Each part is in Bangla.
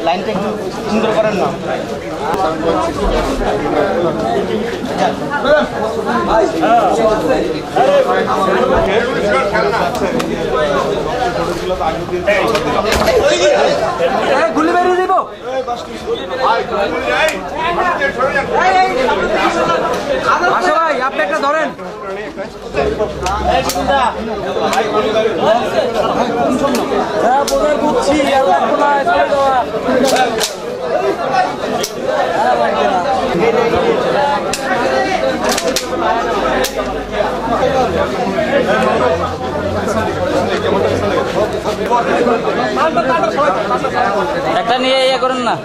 লাইনটা একটু সুন্দর করেন না। গুলি বেরিয়ে দিব। আশা ভাই আপনি একটা ধরেন। বুঝছি একটা নিয়ে ইয়ে করেন না।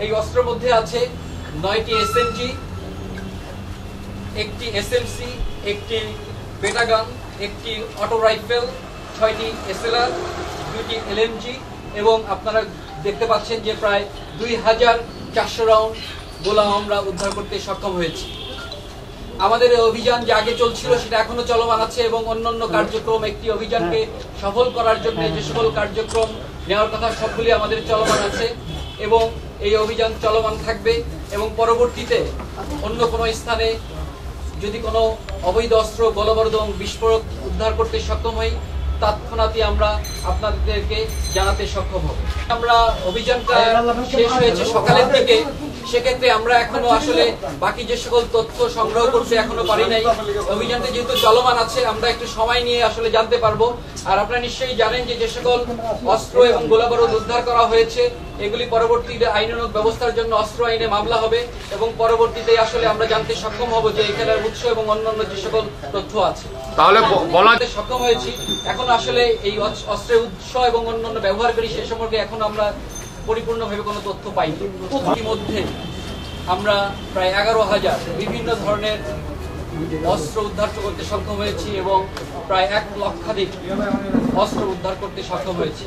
এই অস্ত্রের মধ্যে আছে 9টি এসএমজি, একটি এসএমসি, একটি বেটাগান, একটি অটো রাইফেল, 6টি এসএলআর, 2টি এলএমজি এবং আপনারা দেখতে পাচ্ছেন যে প্রায় 2400 রাউন্ড গোলা আমরা উদ্ধার করতে সক্ষম হয়েছি। আমাদের এই অভিযান যে আগে চলছিল সেটা এখনো চলমান আছে এবং অন্যান্য কার্যক্রম একটি অভিযানকে সফল করার জন্য যে সকল কার্যক্রম নেওয়ার কথা সবগুলি আমাদের চলমান আছে এবং এই অভিযান চলমান থাকবে এবং পরবর্তীতে অন্য কোনো স্থানে যদি কোনো অবৈধ অস্ত্র, গোলাবারুদ এবং বিস্ফোরক উদ্ধার করতে সক্ষম হই তৎক্ষণাৎই আমরা আপনাদেরকে জানাতে সক্ষম হব। আমরা অভিযানটা শেষ হয়েছে সকালের দিকে, সেক্ষেত্রে আমরা এখনো আসলে বাকি যে সকল তথ্য সংগ্রহ করতে এখনো পারি নাই। অভিযানটা যেহেতু চলমান আছে আমরা একটু সময় নিয়ে আসলে জানতে পারবো। আর আপনারা নিশ্চয়ই জানেন যে সকল অস্ত্র এবং গোলাবারুদ উদ্ধার করা হয়েছে এগুলি পরবর্তীতে আইনানুগ ব্যবস্থার জন্য অস্ত্র আইনে মামলা হবে এবং পরবর্তীতে আসলে আমরা জানতে সক্ষম হব যে এখানের উৎস এবং অন্যান্য যে সকল তথ্য আছে। তাহলে বলাতে সক্ষম হয়েছি এখন আসলে এই অস্ত্রের উৎস এবং অন্যান্য ব্যবহারকারী সে সম্পর্কে এখন আমরা পরিপূর্ণভাবে কোনো তথ্য পাইনি। ইতিমধ্যে আমরা প্রায় 11,000 বিভিন্ন ধরনের অস্ত্র উদ্ধার করতে সক্ষম হয়েছি এবং প্রায় 1 লক্ষাধিক অস্ত্র উদ্ধার করতে সক্ষম হয়েছি।